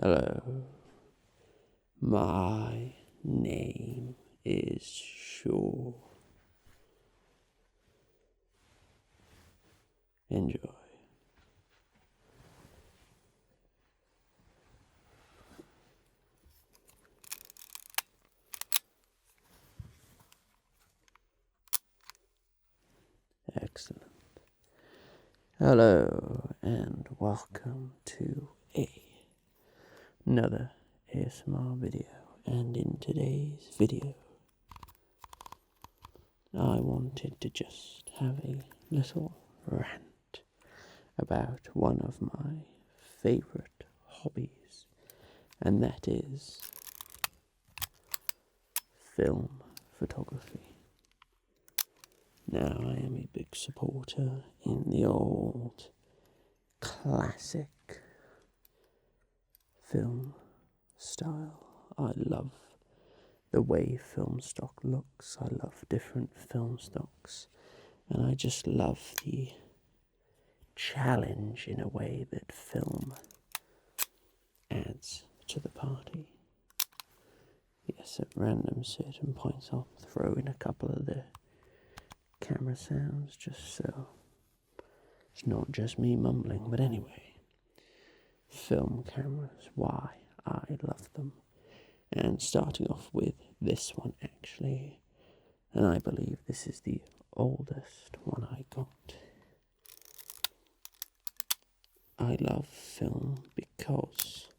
Hello, my name is Shaw. Enjoy. Excellent. Hello and welcome to another ASMR video, and in today's video I wanted to just have a little rant about one of my favourite hobbies, and that is film photography. Now, I am a big supporter in the old classic film style. I love the way film stock looks. I love different film stocks, and I just love the challenge in a way that film adds to the party. Yes, at random certain points I'll throw in a couple of the camera sounds just so it's not just me mumbling. But anyway, film cameras, why I love them. And starting off with this one actually, and I believe this is the oldest one I got. I love film because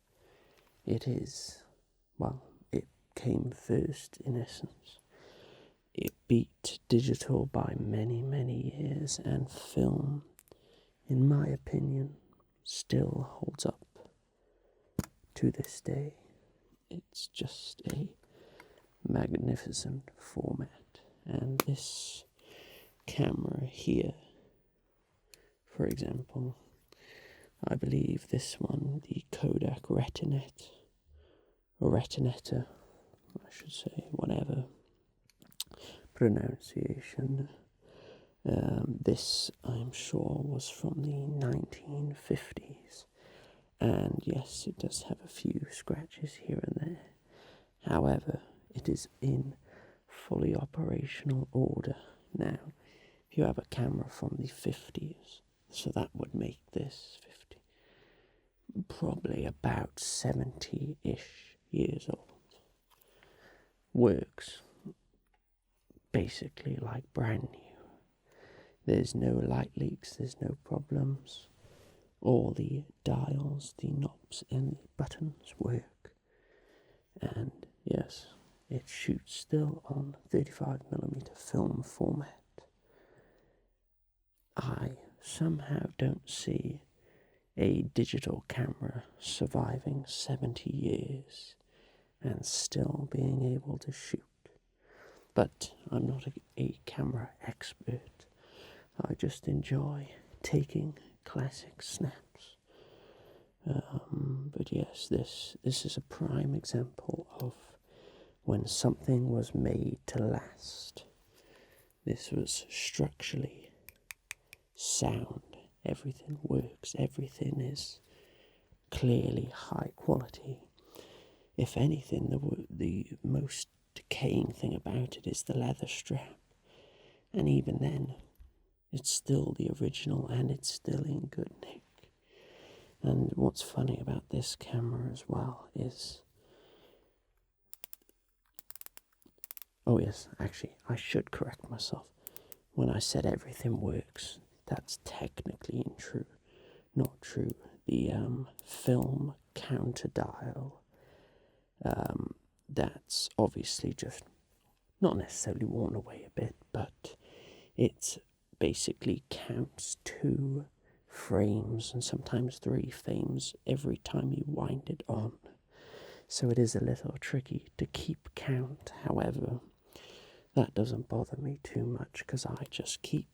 it is, well, it came first in essence. It beat digital by many, many years, and film, in my opinion, still holds up to this day. It's just a magnificent format, and this camera here, for example, I believe this one, the Kodak Retina, or Retinetta, I should say, whatever pronunciation. This, I'm sure, was from the 1950s, and yes, it does have a few scratches here and there. However, it is in fully operational order now. If you have a camera from the 50s, so that would make this 50, probably about 70-ish years old. Works basically like brand new. There's no light leaks, there's no problems. All the dials, the knobs and the buttons work. And yes, it shoots still on 35mm film format. I somehow don't see a digital camera surviving 70 years and still being able to shoot. But I'm not a camera expert. I just enjoy taking classic snaps. But yes, this is a prime example of when something was made to last. This was structurally sound. Everything works. Everything is clearly high quality. If anything, the most decaying thing about it is the leather strap. And even then, it's still the original and it's still in good nick. And what's funny about this camera as well is... Oh yes, actually, I should correct myself. When I said everything works, that's technically not true. The film counter dial, that's obviously just not necessarily worn away a bit, but it basically counts 2 frames and sometimes 3 frames every time you wind it on. So it is a little tricky to keep count. However, that doesn't bother me too much because I just keep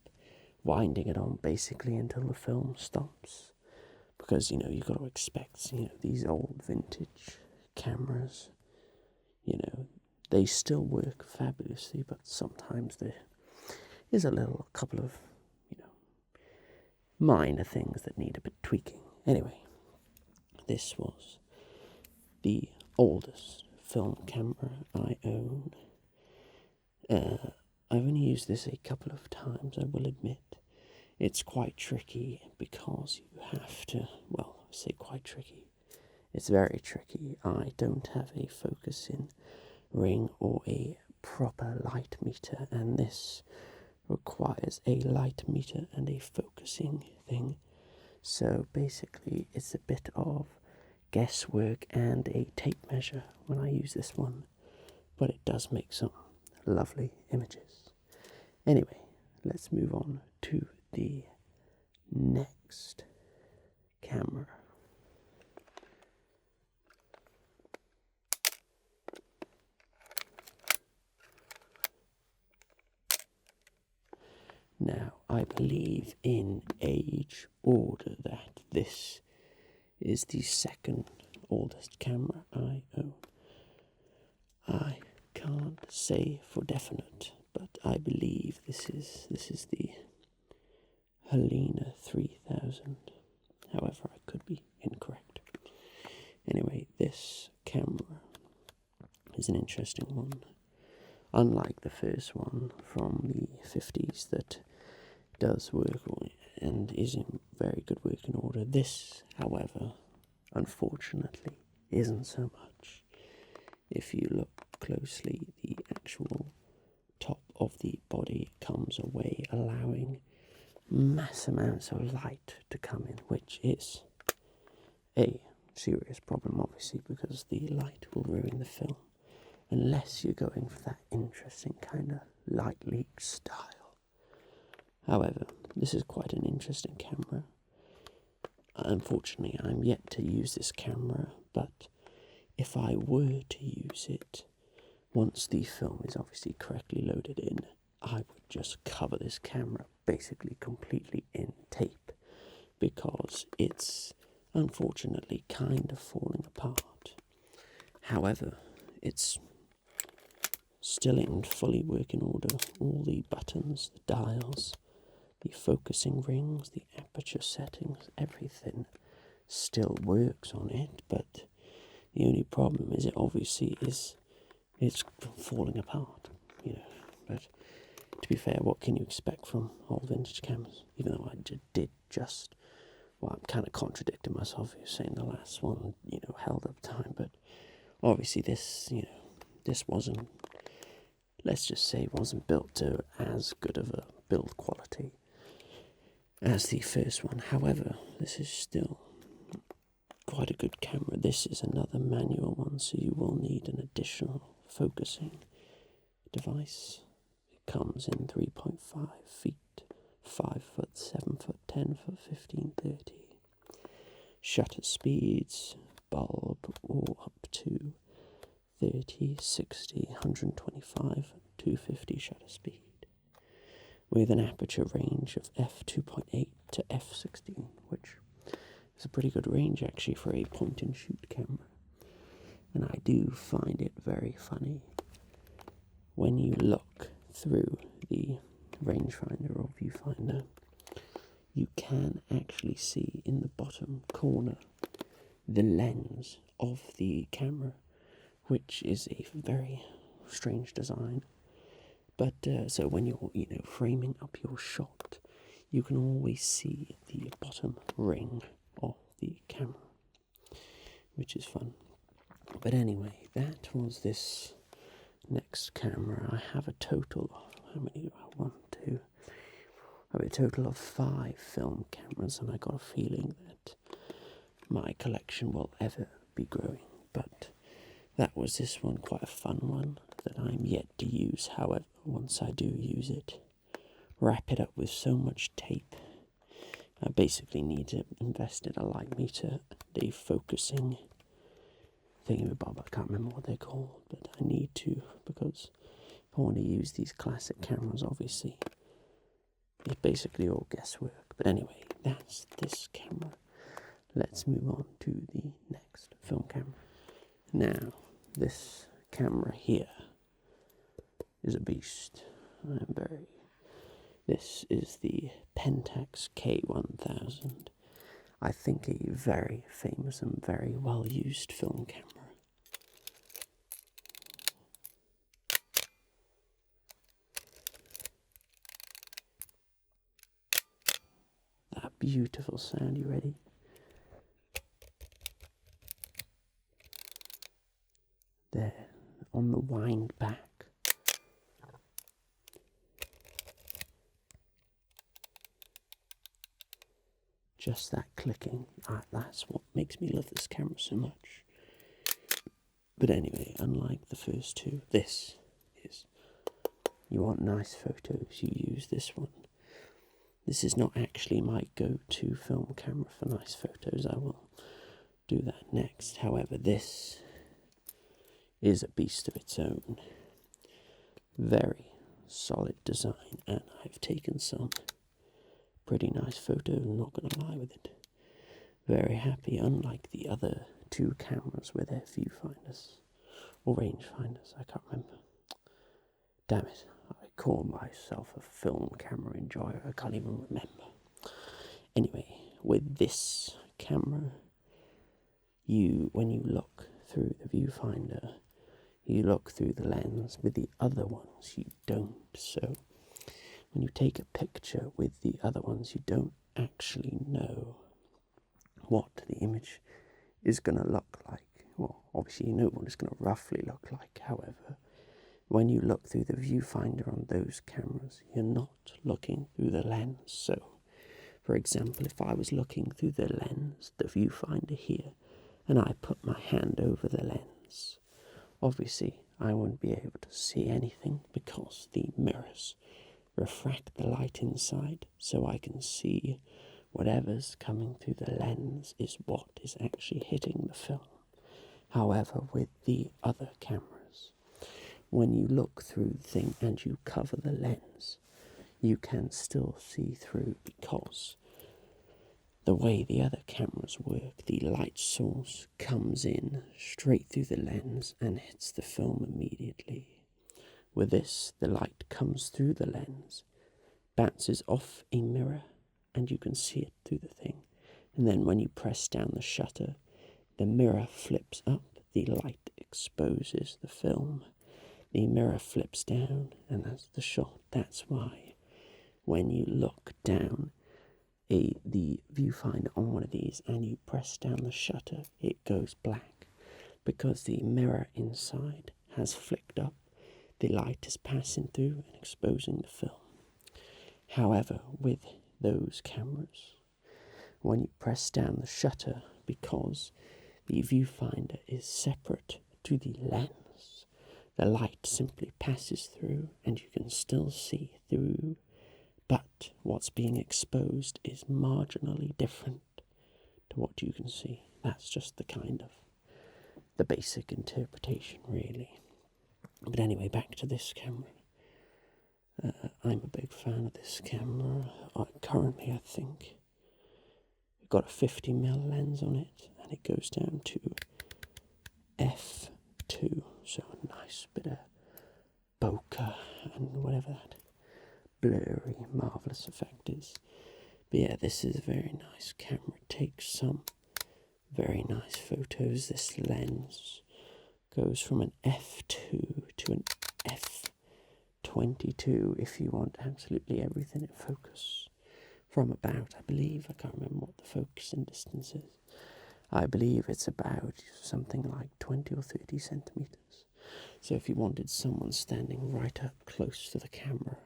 winding it on basically until the film stops. Because, you've got to expect, these old vintage cameras, they still work fabulously, but sometimes there is a couple of, minor things that need a bit tweaking. Anyway, this was the oldest film camera I own. I've only used this a couple of times, I will admit. It's quite tricky because you have to, well, I say quite tricky. It's very tricky. I don't have a focusing ring or a proper light meter, and this requires a light meter and a focusing thing. So basically it's a bit of guesswork and a tape measure when I use this one, but it does make some lovely images. Anyway, let's move on to the next camera. Now, I believe in age order that this is the second oldest camera I own. I can't say for definite, but I believe this is the Halina 3000. However, I could be incorrect. Anyway, this camera is an interesting one. Unlike the first one from the 50s that does work and is in very good working order, this, however, unfortunately, isn't so much. If you look closely, the actual top of the body comes away, allowing mass amounts of light to come in, which is a serious problem, obviously, because the light will ruin the film, unless you're going for that interesting kind of light leak style. However, this is quite an interesting camera. Unfortunately, I'm yet to use this camera, but if I were to use it, once the film is obviously correctly loaded in, I would just cover this camera basically completely in tape, because it's unfortunately kind of falling apart. However, it's still in fully working order. All the buttons, the dials, the focusing rings, the aperture settings, everything still works on it, but the only problem is it's falling apart, But to be fair, what can you expect from old vintage cameras? Even though I did just, well, I'm kind of contradicting myself here saying the last one, held up time, but obviously this wasn't, let's just say, wasn't built to as good of a build quality as the first one. However, this is still quite a good camera. This is another manual one, so you will need an additional focusing device. It comes in 3.5 feet, 5 foot, 7 foot, 10 foot, 15, 30. Shutter speeds, bulb, or up to 30, 60, 125, 250 shutter speed, with an aperture range of f2.8 to f16, which is a pretty good range actually for a point-and-shoot camera. And I do find it very funny when you look through the rangefinder or viewfinder, you can actually see in the bottom corner the lens of the camera, which is a very strange design. But so when you're framing up your shot, you can always see the bottom ring of the camera, which is fun. But anyway, that was this next camera. I have a total of, how many do I want to? I have a total of 5 film cameras, and I got a feeling that my collection will ever be growing. But that was this one, quite a fun one that I'm yet to use. However, once I do use it, wrap it up with so much tape, I basically need to invest in a light meter and a focusing thingamabob. I can't remember what they're called, but I need to, because if I want to use these classic cameras, obviously, it's basically all guesswork. But anyway, that's this camera. Let's move on to the next film camera. Now, this camera here is a beast. This is the Pentax K1000. I think a very famous and very well used film camera. beautiful sound. You ready? There, on the wind back. Just that clicking, that's what makes me love this camera so much. But anyway, unlike the first two, this is, you want nice photos, you use this one. This is not actually my go-to film camera for nice photos. I will do that next. However, this is a beast of its own. Very solid design, and I've taken some pretty nice photos, I'm not going to lie with it. Very happy, unlike the other two cameras with their viewfinders, or rangefinders, I can't remember. Damn it, I call myself a film camera enjoyer, I can't even remember. Anyway, with this camera, when you look through the viewfinder, you look through the lens. With the other ones, you don't. So when you take a picture with the other ones, you don't actually know what the image is going to look like. Well, obviously you know what it's going to roughly look like. However, when you look through the viewfinder on those cameras, you're not looking through the lens. So, for example, if I was looking through the lens, the viewfinder here, and I put my hand over the lens, obviously I wouldn't be able to see anything because the mirrors refract the light inside, so I can see whatever's coming through the lens is what is actually hitting the film. However, with the other cameras, when you look through the thing and you cover the lens, you can still see through, because the way the other cameras work, the light source comes in straight through the lens and hits the film immediately. With this, the light comes through the lens, bounces off a mirror, and you can see it through the thing. And then when you press down the shutter, the mirror flips up, the light exposes the film. The mirror flips down, and that's the shot. That's why when you look down the viewfinder on one of these and you press down the shutter, it goes black, because the mirror inside has flicked up. The light is passing through and exposing the film. However, with those cameras, when you press down the shutter, because the viewfinder is separate to the lens, the light simply passes through and you can still see through, but what's being exposed is marginally different to what you can see. That's just the basic interpretation, really. But anyway, back to this camera. I'm a big fan of this camera. Currently, I think we've got a 50mm lens on it, and it goes down to f2, so a nice bit of bokeh and whatever that blurry, marvellous effect is. But yeah, this is a very nice camera. It takes some very nice photos. This lens goes from an f2 to an f22 if you want absolutely everything in focus. From about, I believe, I can't remember what the focusing distance is. I believe it's about something like 20 or 30 centimetres. So if you wanted someone standing right up close to the camera,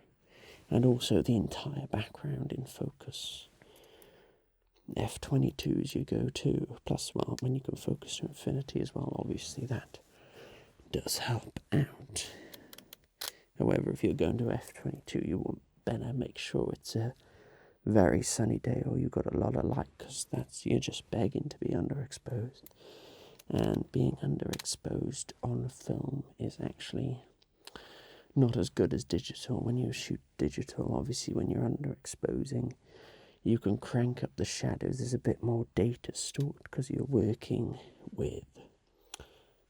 and also the entire background in focus, f22s you go to, plus, well, when you can focus to infinity as well, obviously that does help out. However, if you're going to f22, you will better make sure it's a very sunny day or you've got a lot of light, because you're just begging to be underexposed. And being underexposed on film is actually not as good as digital. When you shoot digital, obviously when you're underexposing, you can crank up the shadows. There's a bit more data stored because you're working with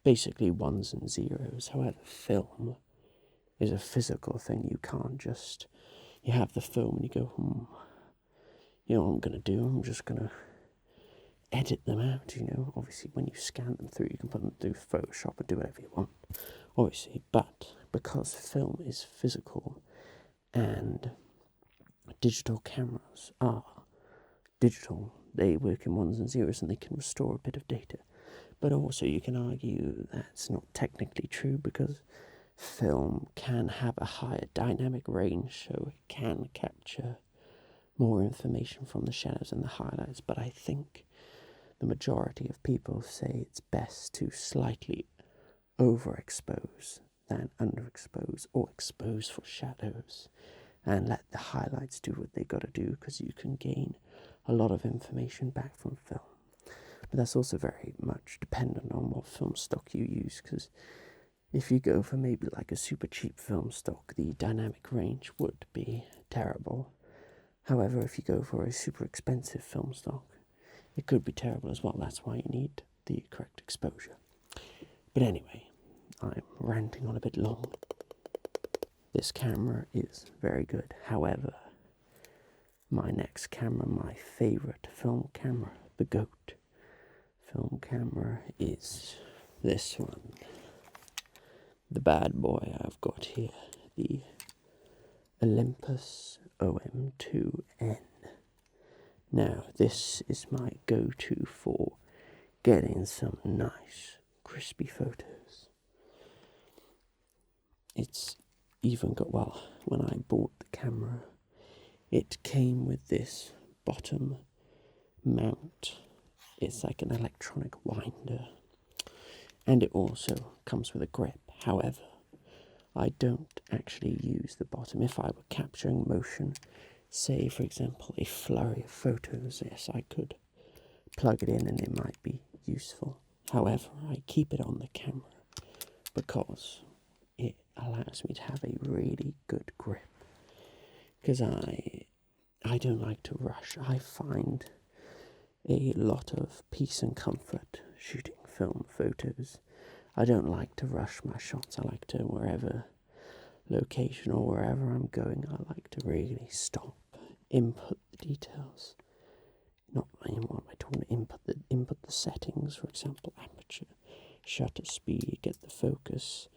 basically ones and zeros. However, film is a physical thing. You can't just, you have the film and you go, you know what I'm going to do? I'm just going to edit them out, Obviously, when you scan them through, you can put them through Photoshop or do whatever you want, obviously. But because film is physical and digital cameras are digital, they work in ones and zeros and they can restore a bit of data. But also you can argue that's not technically true, because film can have a higher dynamic range, so it can capture more information from the shadows and the highlights. But I think the majority of people say it's best to slightly overexpose than underexpose, or expose for shadows and let the highlights do what they got to do, because you can gain a lot of information back from film. But that's also very much dependent on what film stock you use, because if you go for maybe like a super cheap film stock, the dynamic range would be terrible. However, if you go for a super expensive film stock, it could be terrible as well. That's why you need the correct exposure. But anyway, I'm ranting on a bit long. This camera is very good. However, my next camera, my favourite film camera, the GOAT film camera, is this one. The bad boy I've got here, the Olympus OM-2n. Now, this is my go-to for getting some nice, crispy photos. It's even got, well, when I bought the camera, it came with this bottom mount. It's like an electronic winder, and it also comes with a grip. However, I don't actually use the bottom. If I were capturing motion, say for example a flurry of photos, yes, I could plug it in and it might be useful. However, I keep it on the camera because it allows me to have a really good grip, because I don't like to rush. I find a lot of peace and comfort shooting film photos. I don't like to rush my shots. I like to, wherever location or wherever I'm going, I like to really stop, input the details. Not, what am I talking about? Input the settings, for example, aperture, shutter speed, get the focus,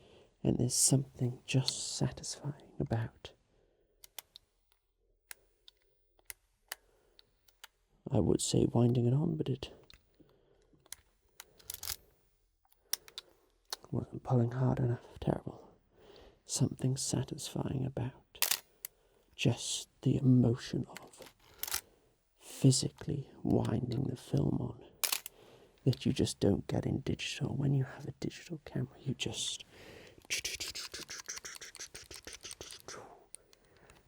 and there's something just satisfying about, I would say, winding it on, but it wasn't pulling hard enough. Terrible. Something satisfying about just the emotion of physically winding the film on that you just don't get in digital. When you have a digital camera, you just,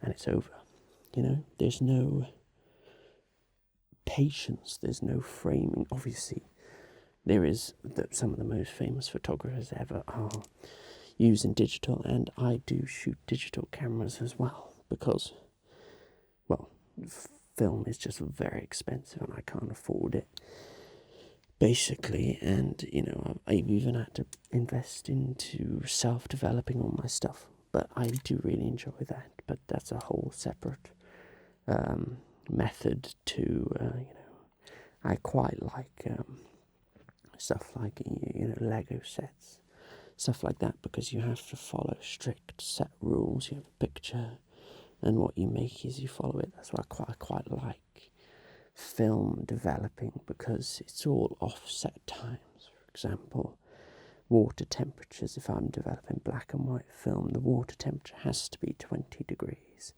and it's over. You know, there's no patience, there's no framing. Obviously, there is some of the most famous photographers ever are using digital, and I do shoot digital cameras as well, because, well, film is just very expensive and I can't afford it, basically. And, you know, I've even had to invest into self-developing all my stuff, but I do really enjoy that. But that's a whole separate method to, you know, I quite like stuff like, you know, Lego sets, stuff like that, because you have to follow strict set rules. You have a picture, and what you make is you follow it. That's why I quite like film developing, because it's all offset times. For example, water temperatures. If I'm developing black and white film, the water temperature has to be 20 degrees.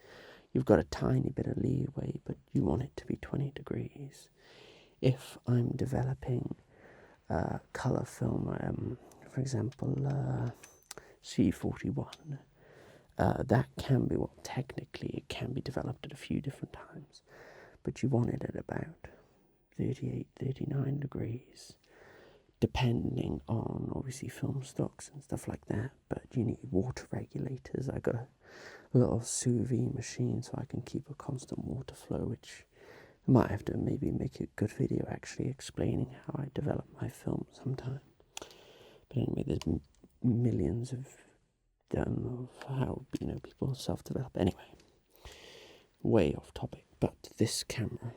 You've got a tiny bit of leeway, but you want it to be 20 degrees. If I'm developing colour film, for example, C41, that can be, well, technically it can be developed at a few different times, but you want it at about 38, 39 degrees, depending on, obviously, film stocks and stuff like that. But you need water regulators. I got a little sous vide machine, so I can keep a constant water flow, which I might have to maybe make a good video actually explaining how I develop my film sometime. But anyway, there's millions of done of how, you know, people self-develop. Anyway, way off topic, but this camera,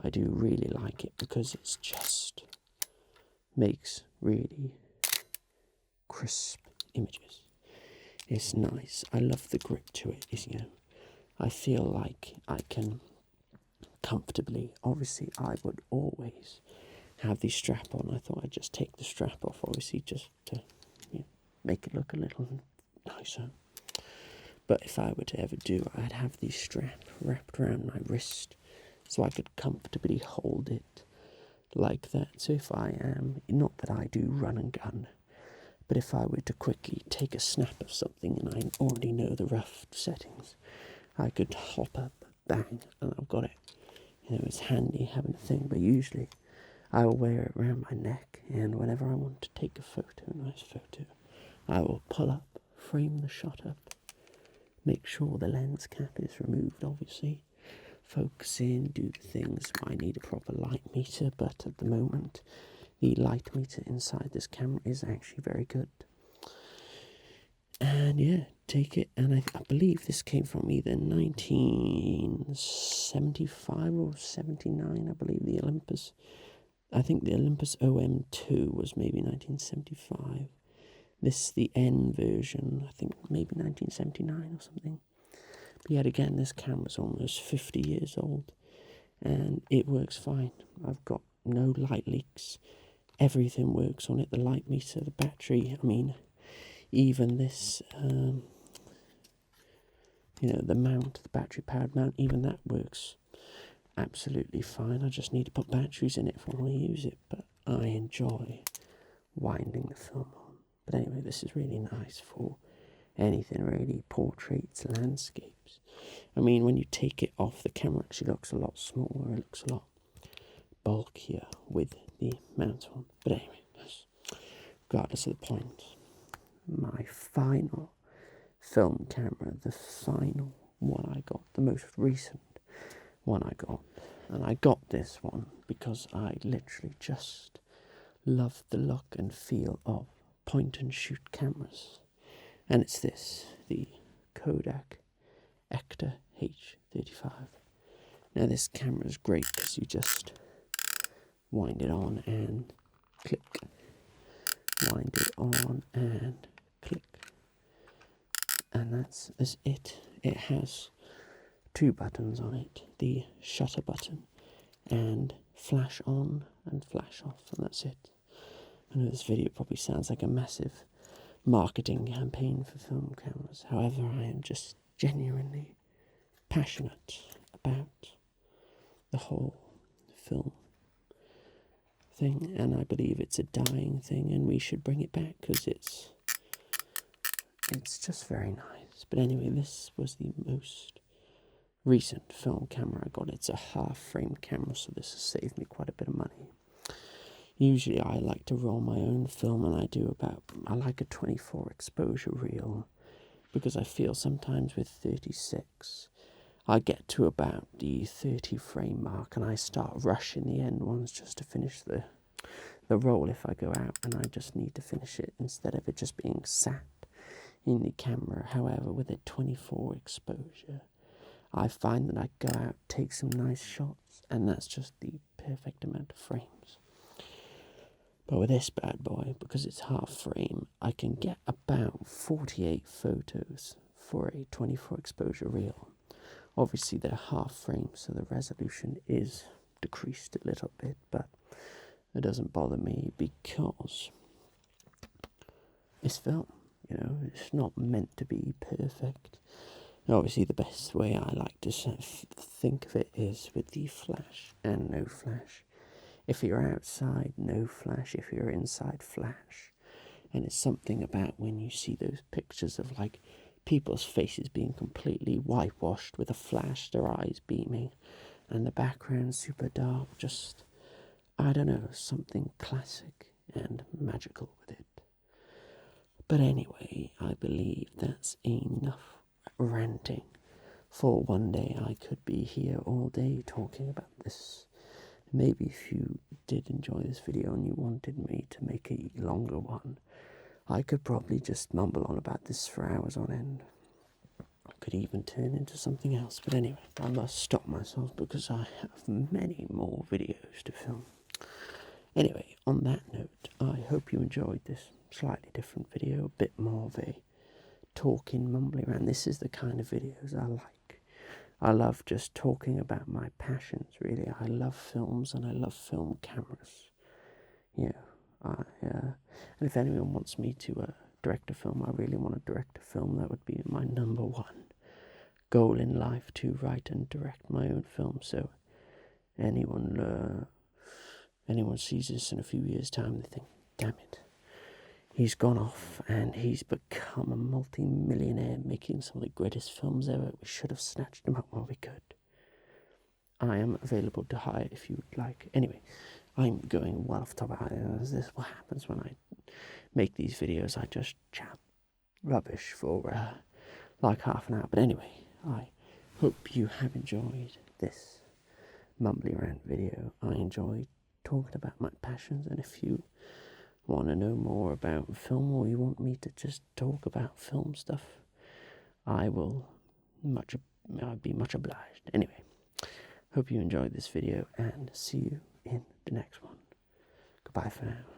I do really like it because it's just makes really crisp images. It's nice. I love the grip to it. It's, you know, I feel like I can comfortably. Obviously, I would always have the strap on. I thought I'd just take the strap off, obviously, just to make it look a little nicer. But if I were to ever do, I'd have the strap wrapped around my wrist so I could comfortably hold it like that. So if I am, not that I do run and gun, but if I were to quickly take a snap of something and I already know the rough settings, I could hop up, bang, and I've got it. It's handy having a thing, but usually I will wear it around my neck, and whenever I want to take a photo, a nice photo, I will pull up, frame the shot up, make sure the lens cap is removed, obviously, focus in, do the things. I need a proper light meter, but at the moment, the light meter inside this camera is actually very good. And yeah, take it, and I believe this came from either 1975 or 79, I believe, the Olympus. I think the Olympus OM-2 was maybe 1975. This, the N version, I think maybe 1979 or something. But yet again, this camera's almost 50 years old, and it works fine. I've got no light leaks. Everything works on it, the light meter, the battery, I mean, even this, the mount, the battery-powered mount, even that works absolutely fine. I just need to put batteries in it if I want to use it, but I enjoy winding the film on. But anyway, this is really nice for anything really, portraits, landscapes. I mean, when you take it off, the camera actually looks a lot smaller, it looks a lot bulkier with the mount on. But anyway, regardless of the point, my final film camera, the final one I got, the most recent one I got, and I got this one because I literally just love the look and feel of point and shoot cameras, and it's this, the Kodak Ektar H35. Now this camera is great because you just wind it on and click, wind it on and click, and that's it. It has two buttons on it, the shutter button and flash on and flash off, and that's it. I know this video probably sounds like a massive marketing campaign for film cameras. However, I am just genuinely passionate about the whole film thing, and I believe it's a dying thing and we should bring it back because it's just very nice. But anyway, this was the most recent film camera I got. It's a half-frame camera, so this has saved me quite a bit of money. Usually I like to roll my own film, and I like a 24 exposure reel, because I feel sometimes with 36 I get to about the 30 frame mark and I start rushing the end ones just to finish the roll if I go out and I just need to finish it instead of it just being sat in the camera. However, with a 24 exposure, I find that I go out, take some nice shots, and that's just the perfect amount of frames. But with this bad boy, because it's half frame, I can get about 48 photos for a 24 exposure reel. Obviously they're half frame, so the resolution is decreased a little bit, but it doesn't bother me because it's film, it's not meant to be perfect. And obviously the best way I like to think of it is with the flash and no flash. If you're outside, no flash. If you're inside, flash. And it's something about when you see those pictures of like people's faces being completely whitewashed with a flash, their eyes beaming, and the background super dark, just, I don't know, something classic and magical with it. But anyway, I believe that's enough ranting for one day. I could be here all day talking about this. Maybe if you did enjoy this video and you wanted me to make a longer one, I could probably just mumble on about this for hours on end. I could even turn into something else. But anyway, I must stop myself because I have many more videos to film. Anyway, on that note, I hope you enjoyed this slightly different video, a bit more of a talking, mumbling around. This is the kind of videos I like. I love just talking about my passions, really. I love films and I love film cameras. You know, and if anyone wants me to direct a film, I really want to direct a film. That would be my number one goal in life, to write and direct my own film. So anyone sees this in a few years' time, they think, damn it, he's gone off and he's become a multi-millionaire making some of the greatest films ever. We should have snatched him up while we could. I am available to hire if you would like. Anyway, I'm going well off the top of it. This is what happens when I make these videos. I just chat rubbish for like half an hour. But anyway, I hope you have enjoyed this mumbly rant video. I enjoyed talking about my passions, and if you want to know more about film, or you want me to just talk about film stuff, I'd be much obliged. Anyway, hope you enjoyed this video, and see you in the next one. Goodbye for now.